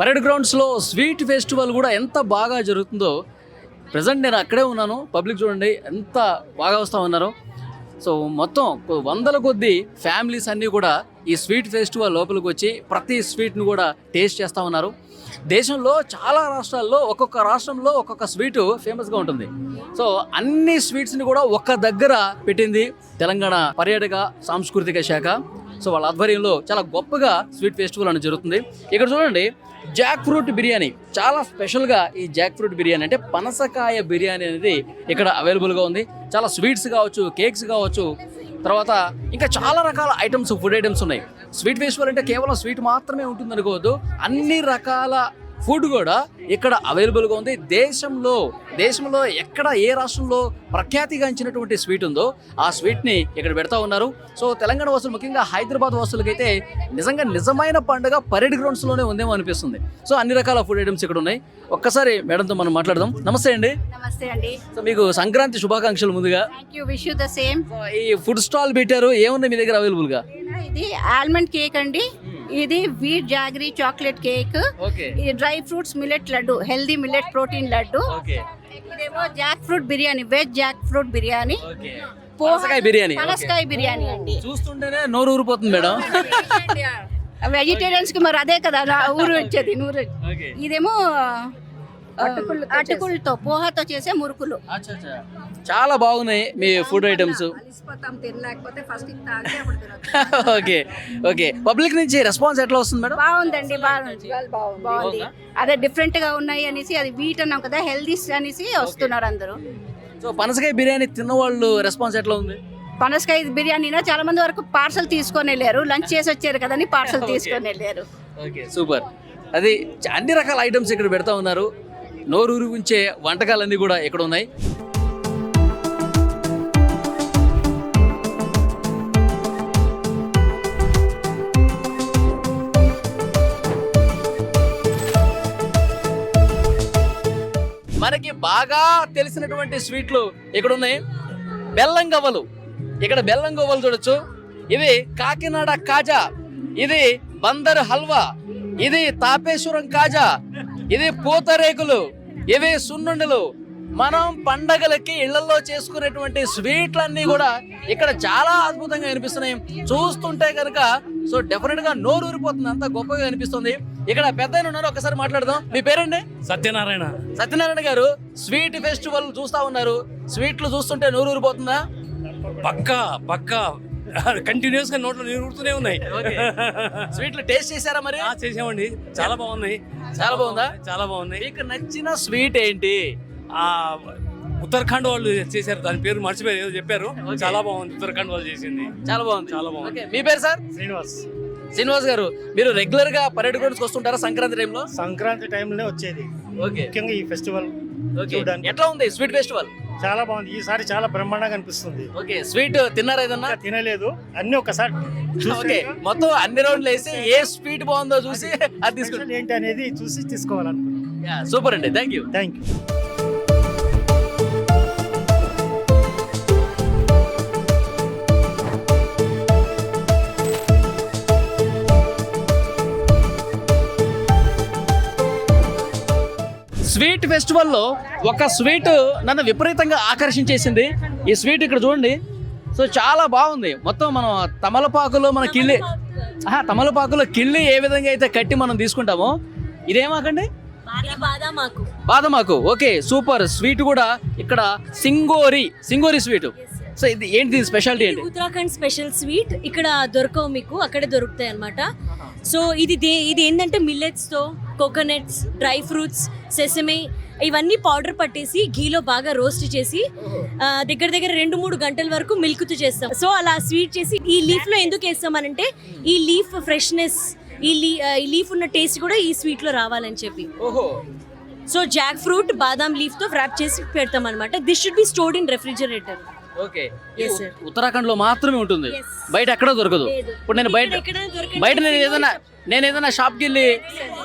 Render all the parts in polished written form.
Parade గ్రౌండ్స్లో sweet festival కూడా ఎంత బాగా జరుగుతుందో. ప్రజెంట్ నేను అక్కడే ఉన్నాను. పబ్లిక్ చూడండి ఎంత బాగా వస్తూ ఉన్నారు. సో మొత్తం వందల కొద్దీ ఫ్యామిలీస్ అన్నీ కూడా ఈ స్వీట్ ఫెస్టివల్ లోపలికి వచ్చి ప్రతి స్వీట్ను కూడా టేస్ట్ చేస్తూ ఉన్నారు. దేశంలో చాలా రాష్ట్రాల్లో ఒక్కొక్క రాష్ట్రంలో ఒక్కొక్క స్వీటు ఫేమస్గా ఉంటుంది. సో అన్ని స్వీట్స్ని కూడా ఒక్క దగ్గర పెట్టింది తెలంగాణ పర్యాటక సాంస్కృతిక శాఖ. సో వాళ్ళ ఆధ్వర్యంలో చాలా గొప్పగా స్వీట్ ఫెస్టివల్ అనేది జరుగుతుంది. ఇక్కడ చూడండి, జాక్ ఫ్రూట్ బిర్యానీ చాలా స్పెషల్గా. ఈ జాక్ ఫ్రూట్ బిర్యానీ అంటే పనసకాయ బిర్యానీ అనేది ఇక్కడ అవైలబుల్గా ఉంది. చాలా స్వీట్స్ కావచ్చు, కేక్స్ కావచ్చు, తర్వాత ఇంకా చాలా రకాల ఐటమ్స్, ఫుడ్ ఐటమ్స్ ఉన్నాయి. స్వీట్ ఫెస్టివల్ అంటే కేవలం స్వీట్ మాత్రమే ఉంటుంది అనుకోవద్దు, అన్ని రకాల ఫుడ్ కూడా ఇక్కడ అవైలబుల్గా ఉంది. దేశంలో ఎక్కడ ఏ రాష్ట్రంలో ప్రఖ్యాతిగాంచినటువంటి స్వీట్ ఉందో ఆ స్వీట్ని ఇక్కడ పెడతా ఉన్నారు. సో తెలంగాణ వాసులు, ముఖ్యంగా హైదరాబాద్ వాసులకైతే నిజమైన పండుగ పరేడ్ గ్రౌండ్స్లోనే ఉందేమో అనిపిస్తుంది. సో అన్ని రకాల ఫుడ్ ఐటమ్స్ ఇక్కడ ఉన్నాయి. ఒక్కసారి మేడంతో మనం మాట్లాడదాం. నమస్తే అండి. నమస్తే అండి. సో మీకు సంక్రాంతి శుభాకాంక్షలు ముందుగా. Thank you, wish you the same. ఈ ఫుడ్ స్టాల్ పెట్టారు, ఏముంది మీ దగ్గర అవైలబుల్గా? ఇది ఆల్మండ్ కేక్ అండి, ఇది వీట్ జాగరీ చాక్లెట్ కేక్, ఇది dry fruits millet laddu, healthy millet protein laddu, ఇదేమో jackfruit biryani, veg jackfruit biryani, పనసకాయ బిర్యానీ అండి. చూస్తుంటేనే నోరు ఊరిపోతుంది మేడం. వెజిటేరియన్స్ కి మరి అదే కదా ఊరు వచ్చేది నూరు. ఇదేమో అటుకులతో పోహాతో చేసే మురుకులు. చాలా బాగున్నాయి మీ ఫుడ్ ఐటమ్స్. ఓకే పబ్లిక్ నుంచి రెస్పాన్స్ ఎట్లా వస్తుంది మేడం? బాగుందండి, బాగుంది. అదే డిఫరెంట్ గా ఉన్నాయి అనేసి, అది వీట్ అన్నాం కదా, హెల్దీ అనేసి వస్తున్నారు అందరూ. సో పనసకాయ బిర్యానీ తిన్న వాళ్ళు రెస్పాన్స్ ఎట్లా ఉంది? పనసకాయ బిర్యానీనా చాలా మంది వరకు పార్సల్ తీసుకొని వెళ్ళారు, లంచ్ చేసి వచ్చారు కదని పార్సల్ తీసుకొని వెళ్ళారు. Okay super. అది అన్ని రకాల ఐటమ్స్ ఇక్కడ పెడతా ఉన్నారు. నోరూరు ఉంచే వంటకాలన్నీ కూడా ఇక్కడ ఉన్నాయి. మనకి బాగా తెలిసినటువంటి స్వీట్లు ఇక్కడ ఉన్నాయి. బెల్లం గవ్వలు, ఇక్కడ బెల్లం గవ్వలు చూడొచ్చు. ఇవి కాకినాడ కాజా, ఇది బందర్ హల్వా, ఇది తాపేశ్వరం కాజా, ఇది పూతరేకులు, ఇవి సున్నుండలు. మనం పండగలకి ఇళ్లలో చేసుకునేటువంటి స్వీట్లన్నీ కూడా ఇక్కడ చాలా అద్భుతంగా అనిపిస్తున్నాయి. చూస్తుంటే కనుక సో డెఫినెట్ గా నోరు ఊరిపోతుంది, అంత గొప్పగా అనిపిస్తుంది. ఇక్కడ పెద్ద ఉన్నారు, ఒకసారి మాట్లాడదాం. మీ పేరండి? సత్యనారాయణ. సత్యనారాయణ గారు, స్వీట్ ఫెస్టివల్ చూస్తా ఉన్నారు, స్వీట్లు చూస్తుంటే నోరు ఊరిపోతుందా? పక్కా కంటిన్యూస్ గా నోట్లో నీరు ఊరుతూనే ఉన్నాయి. స్వీట్లు టేస్ట్ చేశారా మరి? చేసామండి, చాలా బాగున్నాయి. చాలా బాగుందా? చాలా బాగున్నాయి. మీకు నచ్చిన స్వీట్ ఏంటి? ఉత్తరాఖండ్ వాళ్ళు చేశారు, దాని పేరు మర్చిపోయి ఏదో చెప్పారు, చాలా బాగుంది. ఉత్తరాఖండ్ వాళ్ళు చేసింది చాలా బాగుంది. మీ పేరు సార్? శ్రీనివాస్ గారు, మీరు రెగ్యులర్ గా పరేడ్ గ్రౌండ్స్ వస్తుంటారా సంక్రాంతి టైంలో? సంక్రాంతి టైంలో వచ్చేది, ముఖ్యంగా ఈ ఫెస్టివల్ చూడడానికి. ఎట్లా ఉంది స్వీట్ ఫెస్టివల్? చాలా బాగుంది, ఈసారి చాలా బ్రహ్మాండంగా అనిపిస్తుంది. ఓకే, స్వీట్ తిన్నారా ఏదన్నా? తినలేదు, అన్ని ఒకసారి ఓకే మొత్తం అన్ని రౌండ్లు వేసి ఏ స్వీట్ బాగుందో చూసి అది తీసుకుంటాం ఏంటి అనేది చూసి తీసుకోవాలనుకున్నాం. సూపర్ అండి, థ్యాంక్ యూ. స్వీట్ ఫెస్టివల్లో ఒక స్వీట్ నన్ను విపరీతంగా ఆకర్షించేసింది. ఈ స్వీట్ ఇక్కడ చూడండి, సో చాలా బాగుంది. మొత్తం మనం తమలపాకులో ఏ విధంగా అయితే కట్టి మనం తీసుకుంటామో, ఇదేమాకండి? బాదమాకు. Okay super. స్వీట్ కూడా ఇక్కడ సింగోరి స్వీట్. సో ఇది ఏంటి స్పెషాలిటీ ఏంటి? ఉత్తరాఖండ్ స్పెషల్ స్వీట్ ఇక్కడ దొరకవు, మీకు అక్కడే దొరుకుతాయి అన్నమాట. సో ఇది ఏంటంటే మిల్లెట్స్ తో, కోకోనట్స్, డ్రై ఫ్రూట్స్, సెసమే ఇవన్నీ పౌడర్ పట్టేసి ఘీలో బాగా రోస్ట్ చేసి దగ్గర 2-3 గంటల వరకు మిల్క్ తో చేస్తాం. సో అలా స్వీట్ చేసి ఈ లీఫ్ లో ఎందుకు వేస్తామనంటే ఈ లీఫ్ ఫ్రెష్నెస్, ఈ లీఫ్ ఉన్న టేస్ట్ కూడా ఈ స్వీట్ లో రావాలని చెప్పి. సో జాక్ ఫ్రూట్ బాదాం లీఫ్ తో వ్రాప్ చేసి పెడతాం అనమాట. This should be stored in refrigerator. Okay Yes, sir. Uttarakhand లో మాత్రమే ఉంటుంది, Yes. బయట ఎక్కడ దొరకదు. లేదు. ఇప్పుడు నేను బయట ఇక్కడ దొరకండి. బయట నేను ఏదైనా షాప్కి వెళ్ళి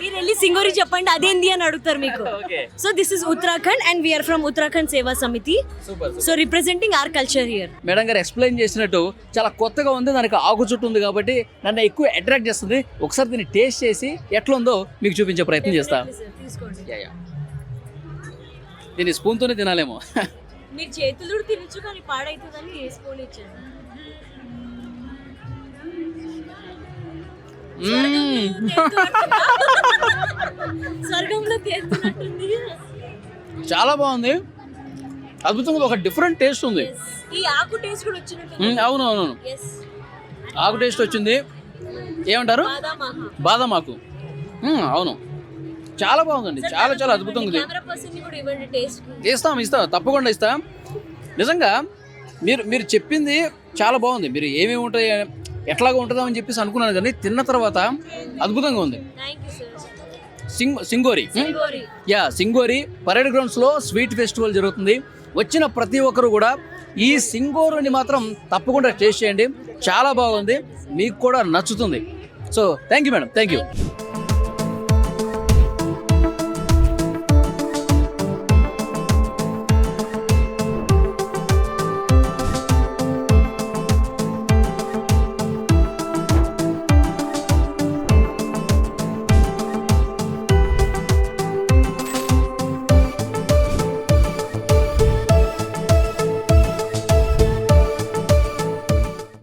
మీరు వెళ్ళి సింగోరి చెప్పండి అదేంది అని అడుగుతారు మీకు. Okay so this is Uttarakhand and we are from Uttarakhand Seva Samiti. Super. So representing our culture here. Madam గారు ఎక్స్ప్లెయిన్ చేసినట్టు చాలా కొత్తగా ఉంది, దానికి ఆకు చుట్టూ ఉంది కాబట్టి నన్ను ఎక్కువ అట్రాక్ట్ చేస్తుంది. ఒకసారి దీన్ని టేస్ట్ చేసి ఎట్లా ఉందో మీకు చూపించే ప్రయత్నం చేస్తా. తీసుకోండి. దీన్ని స్పూన్తోనే తినాలేమో. మీరు చేతులు తినచ్చు కానీ పాడైతుందని స్పూన్ ఇచ్చాను. స్వర్గంలో తేలుతున్నట్టుంది. చాలా బాగుంది, అద్భుతంగా ఒక డిఫరెంట్ టేస్ట్ ఉంది. ఈ ఆకు టేస్ట్ కూడా వచ్చినట్టు. అవును, ఆకు టేస్ట్ వచ్చింది. ఏమంటారు? బాదం ఆకు. అవును, చాలా బాగుందండి, చాలా చాలా అద్భుతంగా ఉంది. కెమెరా పర్సన్ ని కూడా ఇవ్వండి టేస్ట్. ఇస్తాం తప్పకుండా ఇస్తాం. నిజంగా మీరు చెప్పింది చాలా బాగుంది. మీరు ఏమేమి ఉంటాయి ఎట్లాగా ఉంటుందో అని చెప్పేసి అనుకున్నాను, కానీ తిన్న తర్వాత అద్భుతంగా ఉంది. Thank you sir. సింగోరి. సింగోరి పరేడ్ గ్రౌండ్స్లో స్వీట్ ఫెస్టివల్ జరుగుతుంది. వచ్చిన ప్రతి ఒక్కరు కూడా ఈ సింగోరిని మాత్రం తప్పకుండా టేస్ట్ చేయండి, చాలా బాగుంది, మీకు కూడా నచ్చుతుంది. So thank you madam, thank you.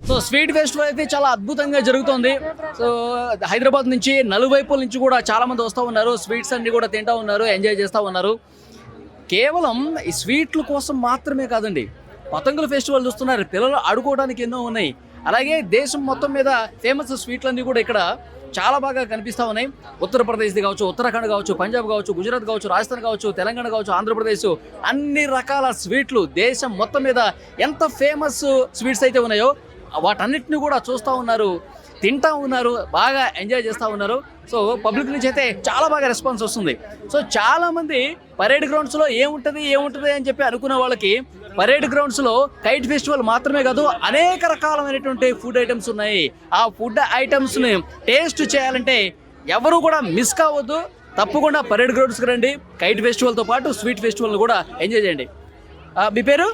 So sweet festival అయితే చాలా అద్భుతంగా జరుగుతుంది. సో హైదరాబాద్ నుంచి నలువైపుల నుంచి కూడా చాలా మంది వస్తూ ఉన్నారు, స్వీట్స్ అన్ని కూడా తింటూ ఉన్నారు, ఎంజాయ్ చేస్తూ ఉన్నారు. కేవలం ఈ స్వీట్ల కోసం మాత్రమే కాదండి, పతంగుల ఫెస్టివల్ చూస్తున్నారు, పిల్లలు ఆడుకోవడానికి ఎన్నో ఉన్నాయి. అలాగే దేశం మొత్తం మీద ఫేమస్ స్వీట్లన్నీ కూడా ఇక్కడ చాలా బాగా కనిపిస్తూ ఉన్నాయి. ఉత్తరప్రదేశ్ది కావచ్చు, ఉత్తరాఖండ్ కావచ్చు, పంజాబ్ కావచ్చు, గుజరాత్ కావచ్చు, రాజస్థాన్ కావచ్చు, తెలంగాణ కావచ్చు, ఆంధ్రప్రదేశ్, అన్ని రకాల స్వీట్లు దేశం మొత్తం మీద ఎంత ఫేమస్ స్వీట్స్ అయితే ఉన్నాయో వాటన్నిటిని కూడా చూస్తూ ఉన్నారు, తింటూ ఉన్నారు, బాగా ఎంజాయ్ చేస్తూ ఉన్నారు. సో పబ్లిక్ నుంచి అయితే చాలా బాగా రెస్పాన్స్ వస్తుంది. సో చాలామంది పరేడ్ గ్రౌండ్స్లో ఏముంటుంది అని చెప్పి అనుకున్న వాళ్ళకి పరేడ్ గ్రౌండ్స్లో కైట్ ఫెస్టివల్ మాత్రమే కాదు, అనేక రకాలైనటువంటి ఫుడ్ ఐటమ్స్ ఉన్నాయి. ఆ ఫుడ్ ఐటమ్స్ని టేస్ట్ చేయాలంటే ఎవరు కూడా మిస్ కావద్దు, తప్పకుండా పరేడ్ గ్రౌండ్స్కి రండి. కైట్ ఫెస్టివల్తో పాటు స్వీట్ ఫెస్టివల్ని కూడా ఎంజాయ్ చేయండి. మీ పేరు?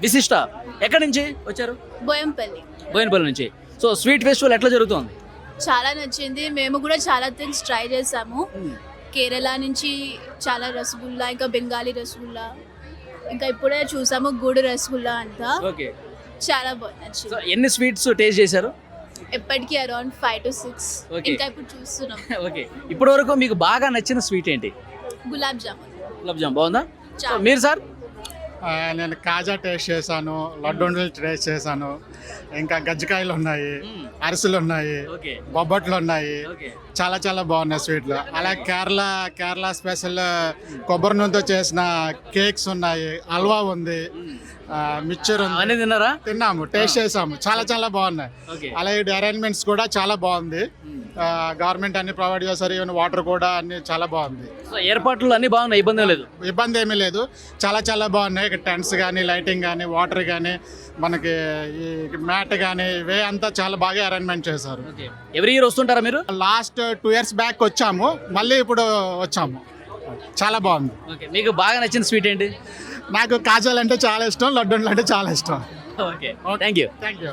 విశిష్ట. ఎక్కడి నుంచి వచ్చారు? బోయనపల్లి నుంచి. సో స్వీట్ ఫెస్టివల్ ఎట్లా జరుగుతుంది? చాలా నచ్చింది, మేము కూడా చాలా థింగ్స్ ట్రై చేసాము. కేరళ నుంచి చాలా రసగుల్లా, ఇంకా బెంగాలీ రసగుల్లా, ఇంకా ఇప్పుడే చూసాము గుడి రసగుల్లా అంతా. ఓకే, చాలా బాగా నచ్చింది. సో ఎన్ని స్వీట్స్ టేస్ట్ చేశారు? ఎప్పటికీ అరౌండ్ 5 to 6. Okay. ఇంకా ఇప్పుడు చూస్తున్నాం. ఓకే, ఇప్పటి వరకు మీకు బాగా నచ్చిన స్వీట్ ఏంటి? గులాబ్ జామున్. బాగుందా? సో మీరు సార్? నేను కాజా టేస్ట్ చేశాను, లడ్డూలు టేస్ట్ చేశాను, ఇంకా గజ్జికాయలు ఉన్నాయి, అరిసెలు ఉన్నాయి, ఓకే, బొబ్బట్లు ఉన్నాయి, ఓకే, చాలా చాలా బాగున్నాయి స్వీట్లు. అలాగే కేరళ స్పెషల్ కొబ్బరి నూనెతో చేసిన కేక్స్ ఉన్నాయి, హల్వా ఉంది, మిక్చర్ ఉంది. అన్నీ తిన్నారా? తిన్నాము, టేస్ట్ చేసాము, చాలా చాలా బాగున్నాయి. ఓకే, అలాగే అరేంజ్మెంట్స్ కూడా చాలా బాగుంది, గవర్నమెంట్ అన్ని ప్రొవైడ్ చేస్తారు, ఈవెన్ వాటర్ కూడా అన్ని చాలా బాగుంది. సో ఏర్పాట్లు అన్నీ బాగున్నాయి, ఇబ్బంది లేదు? ఇబ్బంది ఏమీ లేదు, చాలా చాలా బాగున్నాయి. టెంట్స్ కానీ, లైటింగ్ కానీ, వాటర్ కానీ, మనకి ఈ మ్యాట్ కానీ, ఇవే అంతా చాలా బాగా అరేంజ్మెంట్ చేశారు. ఎవ్రీ ఇయర్ వస్తుంటారా మీరు? లాస్ట్ 2 years బ్యాక్ వచ్చాము, మళ్ళీ ఇప్పుడు వచ్చాము, చాలా బాగుంది. ఓకే, మీకు బాగా నచ్చిన స్వీట్ ఏంటి? నాకు కాజాలు అంటే చాలా ఇష్టం, లడ్డూలు అంటే చాలా ఇష్టం. Okay, thank you. Thank you.